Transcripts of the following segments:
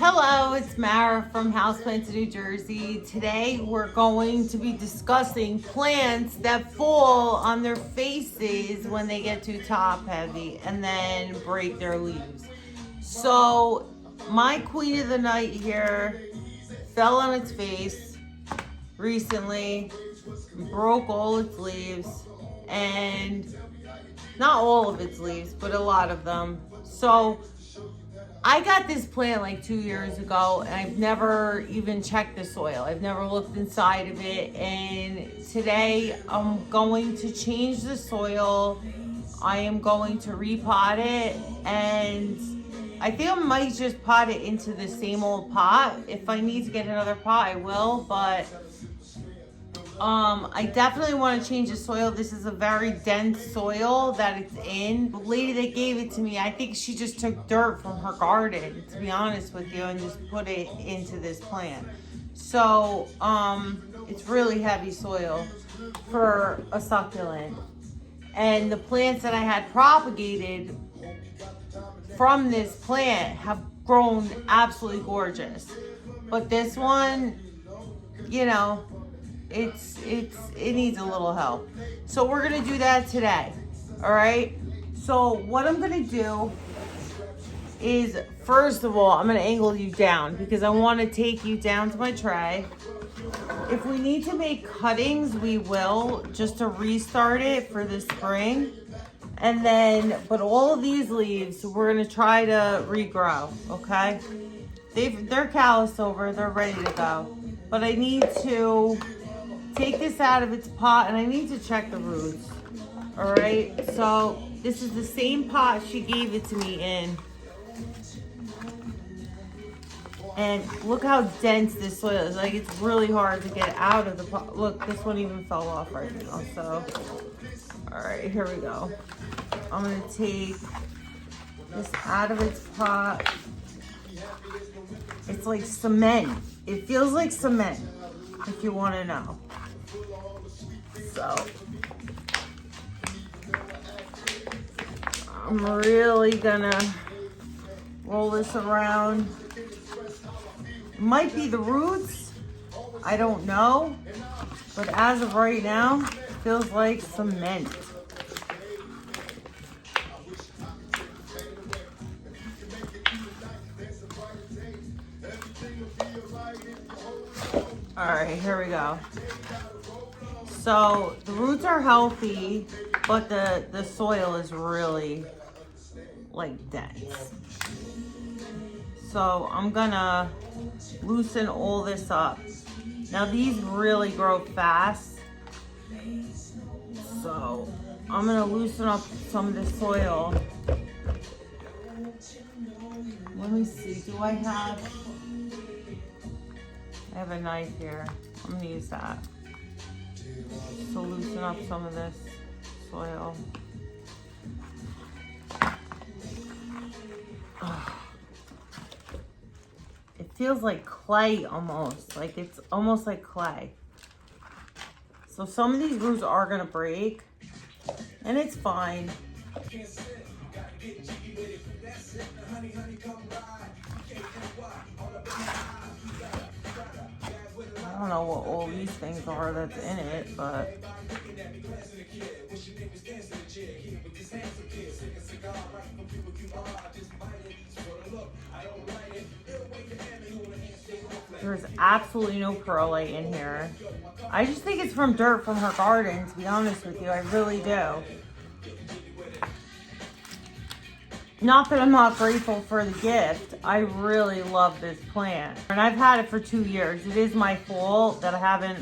Hello, it's Mara from Houseplants, New Jersey. Today we're going to be discussing plants that fall on their faces when they get too top heavy and then break their leaves. So my queen of the night here fell on its face recently, broke all its leaves, and not all of its leaves, but a lot of them. So I got this plant like 2 years ago and I've never even checked the soil. I've never looked inside of it, and today I'm going to change the soil. I am going to repot it, and I think I might just pot it into the same old pot. If I need to get another pot, I will, but I definitely want to change the soil. This is a very dense soil that it's in. The lady that gave it to me, I think she just took dirt from her garden, to be honest with you, and just put it into this plant. So, it's really heavy soil for a succulent. And the plants that I had propagated from this plant have grown absolutely gorgeous. But this one, you know, it needs a little help. So we're gonna do that today. All right. So what I'm gonna do is, first of all, I'm gonna angle you down because I want to take you down to my tray. If we need to make cuttings, we will, just to restart it for the spring. And then, but all of these leaves, we're gonna try to regrow. Okay. They're callus over. They're ready to go. But I need to take this out of its pot, and I need to check the roots. All right, so this is the same pot she gave it to me in. And look how dense this soil is. Like, it's really hard to get out of the pot. Look, this one even fell off right now. So, all right, here we go. I'm gonna take this out of its pot. It's like cement. It feels like cement, if you want to know. So I'm really gonna roll this around. It might be the roots, I don't know, but as of right now, it feels like cement. All right, here we go. So the roots are healthy, but the soil is really like dense. So I'm gonna loosen all this up. Now these really grow fast. So I'm gonna loosen up some of the soil. Let me see, do I have a knife here. I'm gonna use that to loosen up some of this soil. It feels like clay almost, like it's almost like clay. So some of these roots are gonna break, and it's fine. I don't know what all these things are that's in it, but there's absolutely no perlite in here. I just think it's from dirt from her garden, to be honest with you. I really do. Not that I'm not grateful for the gift. I really love this plant. And I've had it for 2 years. It is my fault that I haven't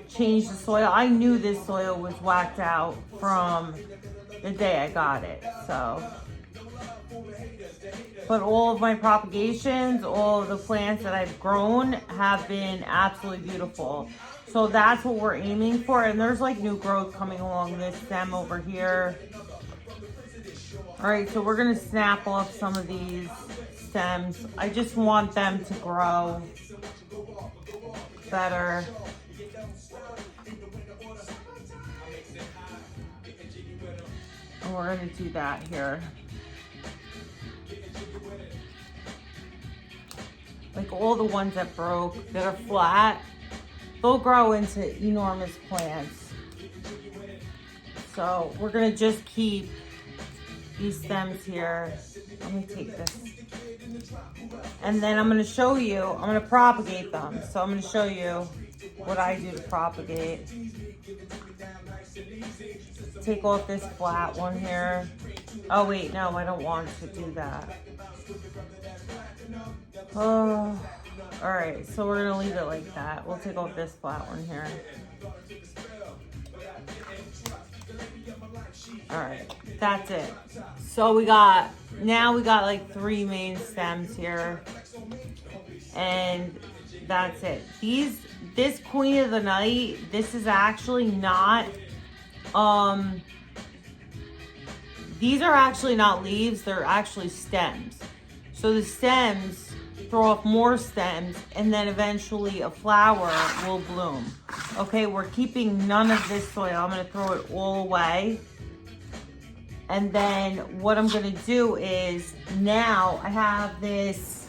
changed the soil. I knew this soil was whacked out from the day I got it, so. But all of my propagations, all of the plants that I've grown have been absolutely beautiful. So that's what we're aiming for. And there's like new growth coming along this stem over here. All right, so we're gonna snap off some of these stems. I just want them to grow better. And we're gonna do that here. like all the ones that broke, that are flat, they'll grow into enormous plants. So we're gonna just keep these stems here. Let me take this. And then I'm gonna show you, I'm gonna propagate them. So I'm gonna show you what I do to propagate. Take off this flat one here. Oh wait, no, I don't want to do that. Oh, all right, so we're gonna leave it like that. We'll take off this flat one here. All right, that's it. So now we got like 3 main stems here, and that's it. This Queen of the Night, this is actually not, these are actually not leaves, they're actually stems. So the stems throw off more stems, and then eventually a flower will bloom. Okay, we're keeping none of this soil. I'm gonna throw it all away. And then what I'm gonna do is, now I have this,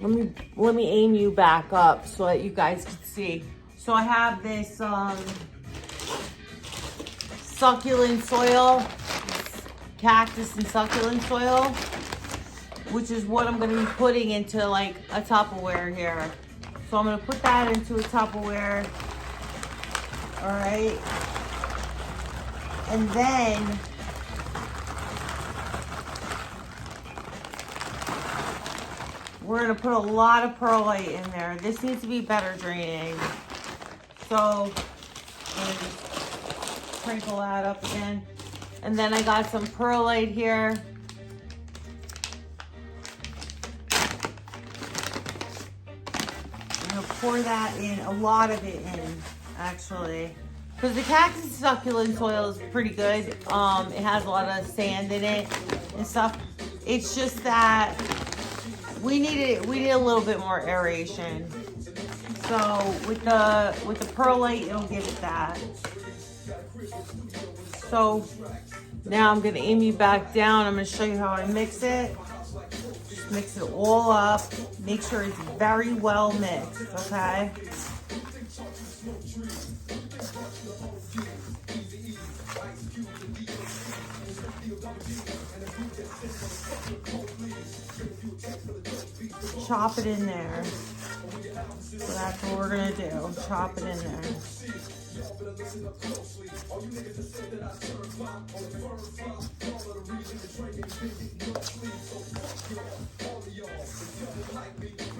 let me aim you back up so that you guys can see. So I have this succulent soil, cactus and succulent soil, which is what I'm gonna be putting into like a Tupperware here. So I'm gonna put that into a Tupperware. All right. And then we're gonna put a lot of perlite in there. This needs to be better draining. So I'm gonna just sprinkle that up again. And then I got some perlite here. I'm gonna pour that in, a lot of it in, actually. Because the cactus succulent soil is pretty good. It has a lot of sand in it and stuff. It's just that we need a little bit more aeration. So with the perlite, it'll give it that. So now I'm gonna aim you back down. I'm gonna show you how I mix it. Just mix it all up. Make sure it's very well mixed, okay? Chop it in there. So that's what we're gonna do. Chop it in there.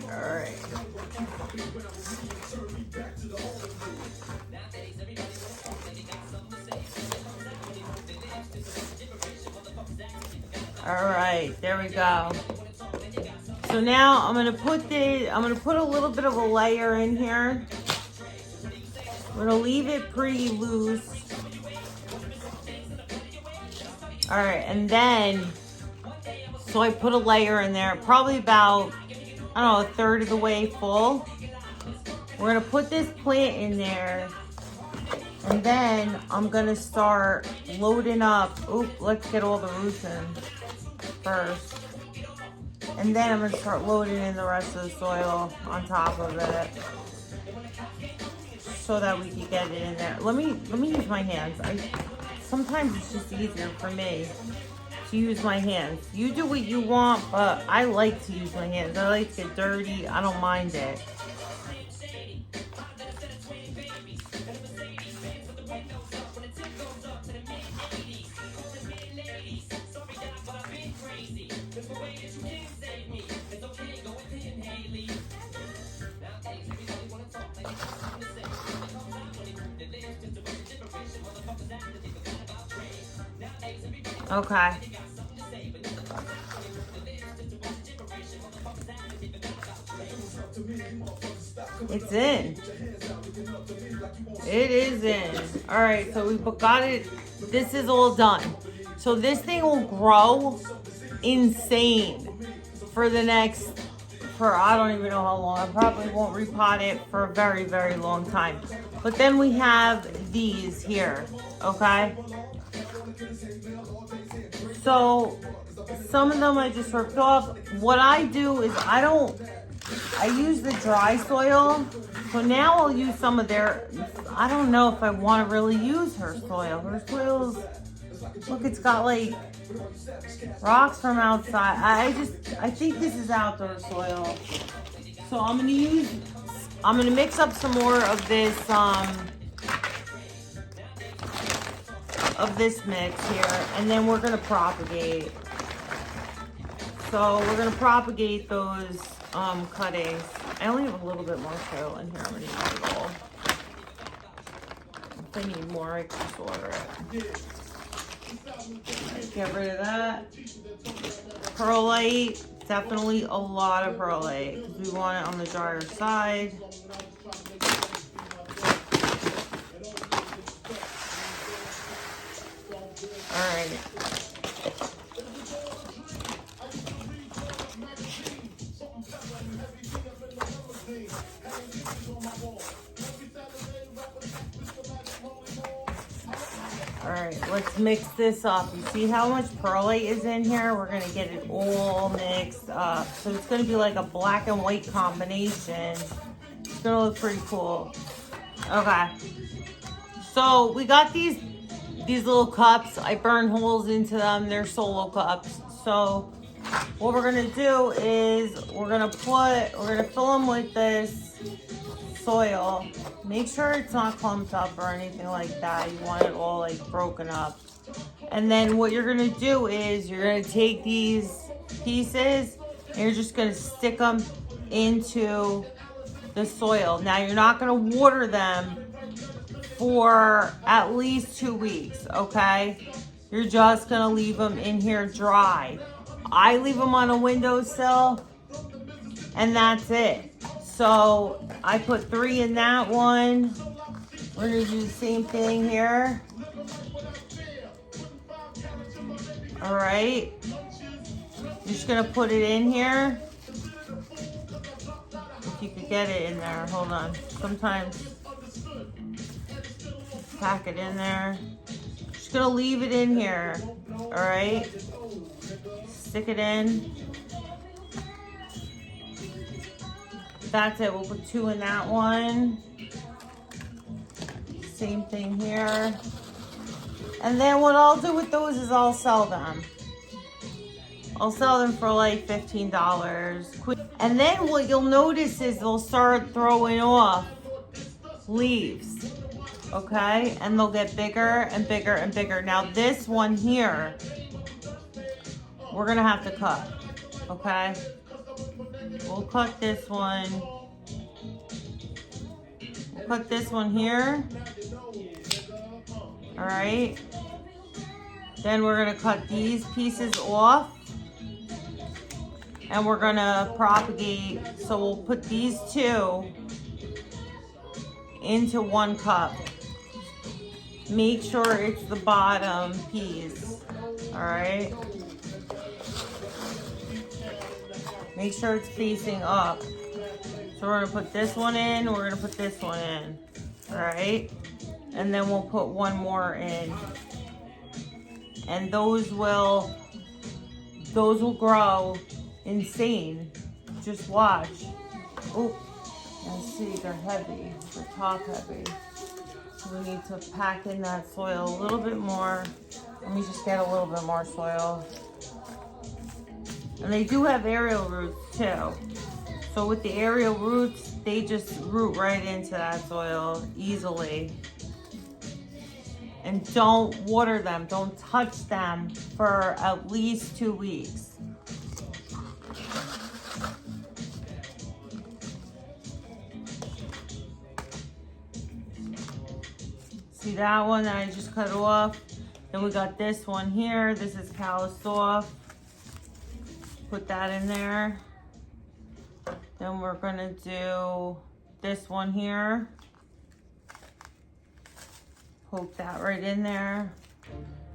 All right. All right, there we go. So now I'm gonna put a little bit of a layer in here. I'm gonna leave it pretty loose. All right, and then, so I put a layer in there, probably about, I don't know, a third of the way full. We're gonna put this plant in there, and then I'm gonna start loading up. Oop, let's get all the roots in first. And then I'm gonna start loading in the rest of the soil on top of it, so that we can get it in there. Let me use my hands. Sometimes it's just easier for me to use my hands. You do what you want, but I like to use my hands. I like to get dirty. I don't mind it. Okay. It's in. It is in. All right, so we got it. This is all done. So this thing will grow insane for the next, I don't even know how long. I probably won't repot it for a very, very long time. But then we have these here, okay? So some of them I just ripped off. What I do is I don't I use the dry soil. So now I'll use some of their, I don't know if I want to really use her soil. Her soil's, look, it's got like rocks from outside. I think this is outdoor soil. So I'm gonna mix up some more of this mix here, and then we're gonna propagate. So we're gonna propagate those cuttings. I only have a little bit more soil in here. I'm gonna use it all. If I need more, I can just order it. Get rid of that. Perlite, definitely a lot of perlite because we want it on the drier side. All right. All right, let's mix this up. You see how much perlite is in here? We're gonna get it all mixed up. So it's gonna be like a black and white combination. It's gonna look pretty cool. Okay. So we got these little cups. I burn holes into them. They're solo cups. So what we're gonna do is we're gonna fill them with this soil. Make sure it's not clumped up or anything like that. You want it all like broken up. And then what you're gonna do is you're gonna take these pieces and you're just gonna stick them into the soil. Now you're not gonna water them for at least 2 weeks, okay? You're just gonna leave them in here dry. I leave them on a windowsill and that's it. So I put 3 in that one. We're gonna do the same thing here. All right. You're just gonna put it in here. If you could get it in there, hold on. Sometimes pack it in there. Just gonna leave it in here. All right. Stick it in. That's it. We'll put 2 in that one. Same thing here. And then what I'll do with those is I'll sell them. I'll sell them for like $15. And then what you'll notice is they'll start throwing off leaves. Okay? And they'll get bigger and bigger and bigger. Now this one here, we're gonna have to cut. Okay? We'll cut this one. We'll cut this one here. All right. Then we're gonna cut these pieces off. And we're gonna propagate. So we'll put these 2 into 1 cup. Make sure it's the bottom piece. All right. Make sure it's facing up. So we're gonna put this one in, we're gonna put this one in. All right? And then we'll put 1 more in. And those will grow insane. Just watch. Oh, and see, they're heavy. They're top heavy. So we need to pack in that soil a little bit more. Let me just get a little bit more soil. And they do have aerial roots too. So with the aerial roots, they just root right into that soil easily. And don't water them, don't touch them for at least 2 weeks. See that one that I just cut off? Then we got this one here. This is calloused off. Put that in there. Then we're gonna do this one here. Poke that right in there.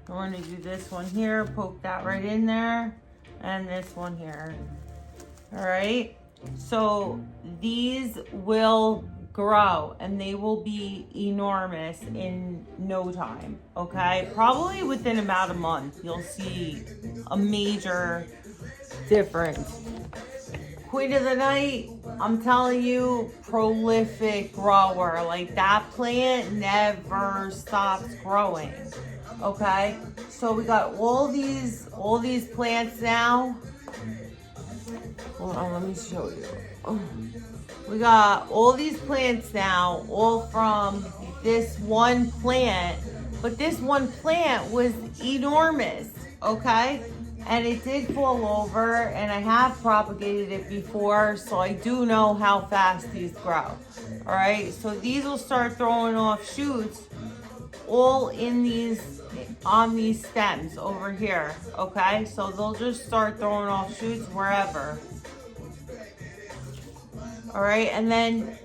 We're gonna do this one here, poke that right in there, and this one here. All right, so these will grow and they will be enormous in no time, okay? Probably within about a month, you'll see a major difference. Queen of the Night, I'm telling you, prolific grower. Like, that plant never stops growing. Okay, so we got all these plants now. Hold on, let me show you. Oh. We got all these plants now, all from this one plant. But this one plant was enormous, okay? And it did fall over, and I have propagated it before, so I do know how fast these grow. All right, so these will start throwing off shoots all on these stems over here, okay? So they'll just start throwing off shoots wherever. All right, and then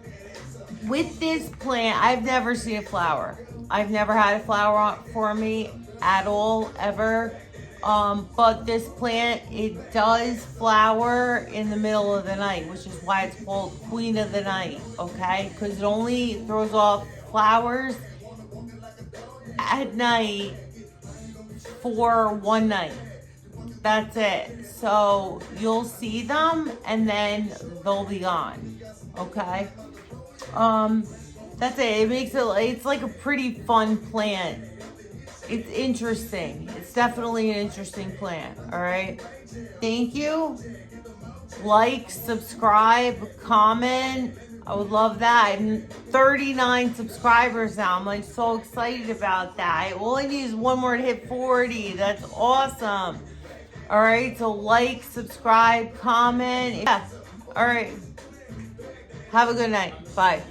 with this plant, I've never seen a flower. I've never had a flower for me at all, ever. But this plant, it does flower in the middle of the night, which is why it's called Queen of the Night, okay? Because it only throws off flowers at night for one night. That's it. So you'll see them and then they'll be gone. Okay. That's it. It makes it, it's like a pretty fun plant. It's interesting. It's definitely an interesting plant. All right. Thank you. Like, subscribe, comment. I would love that. I'm 39 subscribers now. I'm like so excited about that. All I need is one more to hit 40. That's awesome. All right, so like, subscribe, comment. Yeah. All right. Have a good night. Bye.